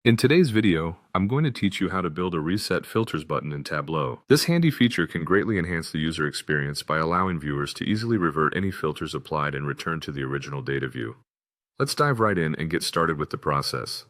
In today's video, I'm going to teach you how to build a Reset Filters button in Tableau. This handy feature can greatly enhance the user experience by allowing viewers to easily revert any filters applied and return to the original data view. Let's dive right in and get started with the process.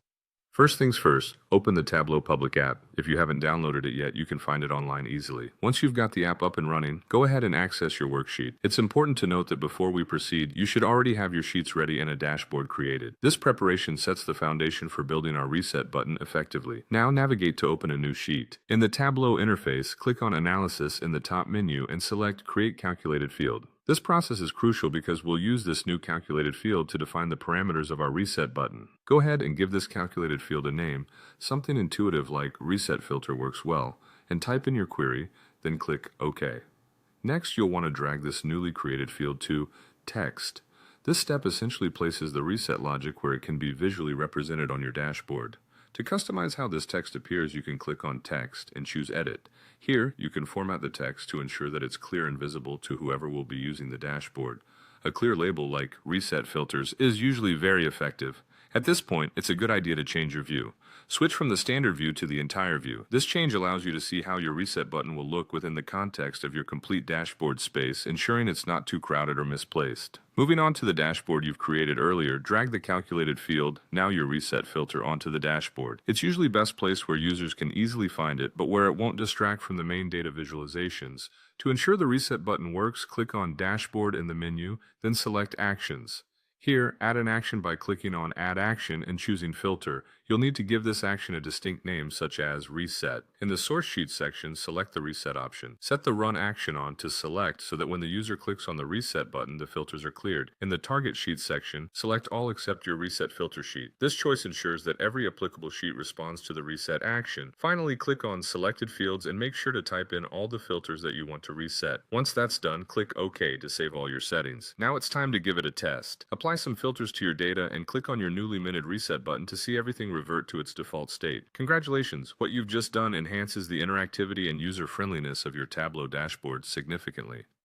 First things first, open the Tableau public app. If you haven't downloaded it yet, you can find it online easily. Once you've got the app up and running, go ahead and access your worksheet. It's important to note that before we proceed, you should already have your sheets ready and a dashboard created. This preparation sets the foundation for building our reset button effectively. Now navigate to open a new sheet. In the Tableau interface, click on Analysis in the top menu and select Create Calculated Field. This process is crucial because we'll use this new calculated field to define the parameters of our reset button. Go ahead and give this calculated field a name. Something intuitive like reset filter works well, and type in your query, then click OK. Next, you'll want to drag this newly created field to text. This step essentially places the reset logic where it can be visually represented on your dashboard. To customize how this text appears, you can click on Text and choose Edit. Here, you can format the text to ensure that it's clear and visible to whoever will be using the dashboard. A clear label like Reset Filters is usually very effective. At this point, it's a good idea to change your view. Switch from the standard view to the entire view. This change allows you to see how your reset button will look within the context of your complete dashboard space, ensuring it's not too crowded or misplaced. Moving on to the dashboard you've created earlier, drag the calculated field, now your reset filter, onto the dashboard. It's usually best placed where users can easily find it, but where it won't distract from the main data visualizations. To ensure the reset button works, click on Dashboard in the menu, then select Actions. Here, add an action by clicking on Add Action and choosing Filter. You'll need to give this action a distinct name such as Reset. In the Source Sheet section, select the Reset option. Set the Run action on to Select so that when the user clicks on the Reset button, the filters are cleared. In the Target Sheet section, select all except your Reset Filter sheet. This choice ensures that every applicable sheet responds to the Reset action. Finally, click on Selected Fields and make sure to type in all the filters that you want to reset. Once that's done, click OK to save all your settings. Now it's time to give it a test. Apply some filters to your data and click on your newly minted reset button to see everything revert to its default state. Congratulations! What you've just done enhances the interactivity and user friendliness of your Tableau dashboard significantly.